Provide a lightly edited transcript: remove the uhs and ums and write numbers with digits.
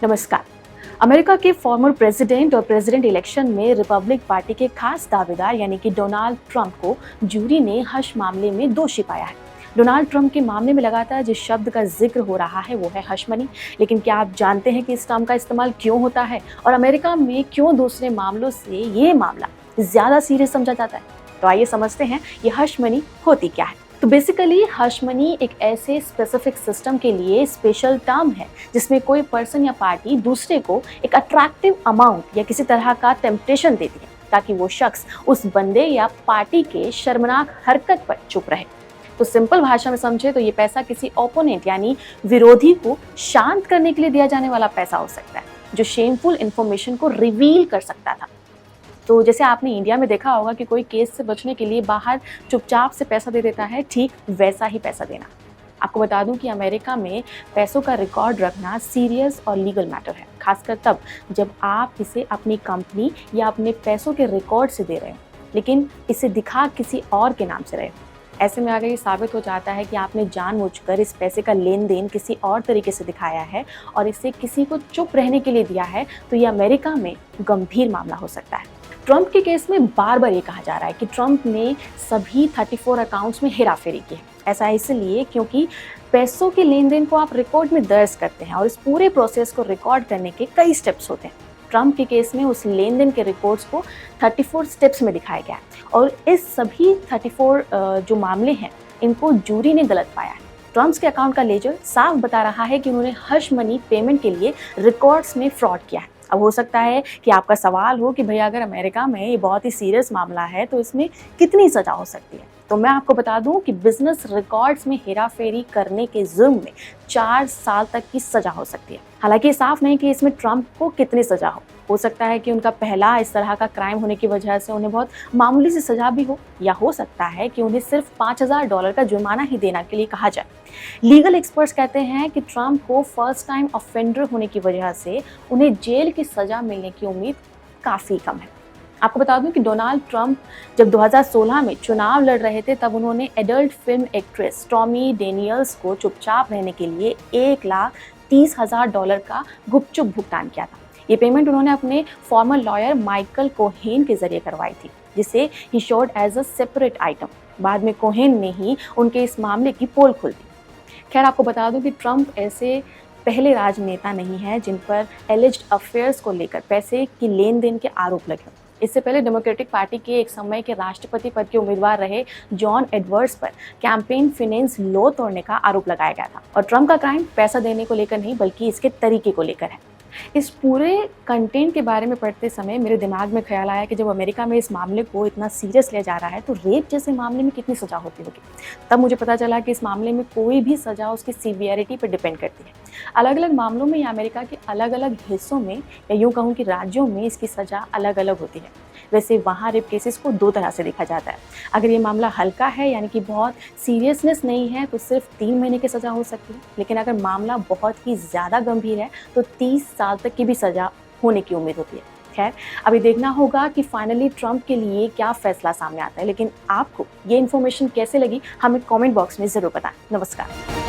नमस्कार। अमेरिका के former president और प्रेसिडेंट इलेक्शन में रिपब्लिक पार्टी के खास दावेदार यानी कि डोनाल्ड ट्रंप को जूरी ने हश मामले में दोषी पाया है। डोनाल्ड ट्रंप के मामले में लगातार जिस शब्द का जिक्र हो रहा है वो है हश मनी। लेकिन क्या आप जानते हैं कि इस टर्म का इस्तेमाल क्यों होता है और अमेरिका में क्यों दूसरे मामलों से ये मामला ज्यादा सीरियस समझा जाता है? तो आइए समझते हैं ये हश मनी होती क्या है। तो बेसिकली हश मनी एक ऐसे स्पेसिफिक सिस्टम के लिए स्पेशल टर्म है जिसमें कोई पर्सन या पार्टी दूसरे को एक अट्रैक्टिव अमाउंट या किसी तरह का टेम्पटेशन देती है ताकि वो शख्स उस बंदे या पार्टी के शर्मनाक हरकत पर चुप रहे। तो सिंपल भाषा में समझे तो ये पैसा किसी ओपोनेंट यानी विरोधी को शांत करने के लिए दिया जाने वाला पैसा हो सकता है जो शेमफुल इंफॉर्मेशन को रिवील कर सकता था। तो जैसे आपने इंडिया में देखा होगा कि कोई केस से बचने के लिए बाहर चुपचाप से पैसा दे देता है, ठीक वैसा ही पैसा देना। आपको बता दूं कि अमेरिका में पैसों का रिकॉर्ड रखना सीरियस और लीगल मैटर है, खासकर तब जब आप इसे अपनी कंपनी या अपने पैसों के रिकॉर्ड से दे रहे हो लेकिन इसे दिखा किसी और के नाम से रहे हो। ऐसे में अगर ये साबित हो जाता है कि आपने जानबूझकर इस पैसे का लेन देन किसी और तरीके से दिखाया है और इसे किसी को चुप रहने के लिए दिया है तो ये अमेरिका में गंभीर मामला हो सकता है। ट्रंप के केस में बार बार ये कहा जा रहा है कि ट्रंप ने सभी 34 अकाउंट्स में हेराफेरी की है। ऐसा इसलिए क्योंकि पैसों के लेन देन को आप रिकॉर्ड में दर्ज करते हैं और इस पूरे प्रोसेस को रिकॉर्ड करने के कई स्टेप्स होते हैं। ट्रंप के केस में उस लेन देन के रिकॉर्ड्स को 34 स्टेप्स में दिखाया गया है और इस सभी 34 जो मामले हैं इनको जूरी ने गलत पाया है। ट्रंप्स के अकाउंट का लेजर साफ बता रहा है कि उन्होंने हश मनी पेमेंट के लिए रिकॉर्ड्स में फ्रॉड किया है। अब हो सकता है कि आपका सवाल हो कि भैया अगर अमेरिका में ये बहुत ही सीरियस मामला है तो इसमें कितनी सजा हो सकती है? तो मैं आपको बता दूं कि बिजनेस रिकॉर्ड्स में हेराफेरी करने के जुर्म में 4 साल तक की सजा हो सकती है। हालांकि साफ नहीं कि इसमें ट्रंप को कितनी सजा हो सकता है कि उनका पहला इस तरह का क्राइम होने की वजह से उन्हें बहुत मामूली सी सजा भी हो या हो सकता है कि उन्हें सिर्फ $5,000 का जुर्माना ही देने के लिए कहा जाए। लीगल एक्सपर्ट्स कहते हैं कि ट्रंप को फर्स्ट टाइम ऑफेंडर होने की वजह से उन्हें जेल की सजा मिलने की उम्मीद काफ़ी कम है। आपको बता दूं कि डोनाल्ड ट्रंप जब 2016 में चुनाव लड़ रहे थे तब उन्होंने adult film actress stormy Daniels को चुपचाप रहने के लिए $1,30,000 का गुपचुप भुगतान किया था। ये पेमेंट उन्होंने अपने फॉर्मर लॉयर माइकल कोहेन के जरिए करवाई थी जिसे ही showed as a separate item. बाद में कोहेन ने ही उनके इस मामले की पोल खोल दी। खैर आपको बता दूं कि ट्रंप ऐसे पहले राजनेता नहीं है जिन पर एलिज्ड अफेयर्स को लेकर पैसे की लेन देन के आरोप लगे। इससे पहले डेमोक्रेटिक पार्टी के एक समय के राष्ट्रपति पद के उम्मीदवार रहे जॉन एडवर्ड्स पर कैंपेन फाइनेंस लॉ तोड़ने का आरोप लगाया गया था। और ट्रंप का क्राइम पैसा देने को लेकर नहीं बल्कि इसके तरीके को लेकर है। इस पूरे कंटेंट के बारे में पढ़ते समय मेरे दिमाग में ख्याल आया कि जब अमेरिका में इस मामले को इतना सीरियस लिया जा रहा है तो रेप जैसे मामले में कितनी सज़ा होती होगी। तब मुझे पता चला कि इस मामले में कोई भी सज़ा उसकी सीवियरिटी पर डिपेंड करती है। अलग अलग मामलों में या अमेरिका के अलग अलग हिस्सों में या यूँ कहूँ कि राज्यों में इसकी सज़ा अलग अलग होती है। वैसे वहाँ रेप केसेस को 2 तरह से देखा जाता है। अगर ये मामला हल्का है यानी कि बहुत सीरियसनेस नहीं है तो सिर्फ 3 महीने की सज़ा हो सकती है। लेकिन अगर मामला बहुत ही ज़्यादा गंभीर है तो 30 साल तक की भी सज़ा होने की उम्मीद होती है। खैर अभी देखना होगा कि फाइनली ट्रंप के लिए क्या फैसला सामने आता है। लेकिन आपको ये इन्फॉर्मेशन कैसे लगी हमें कमेंट बॉक्स में ज़रूर बताएं। नमस्कार।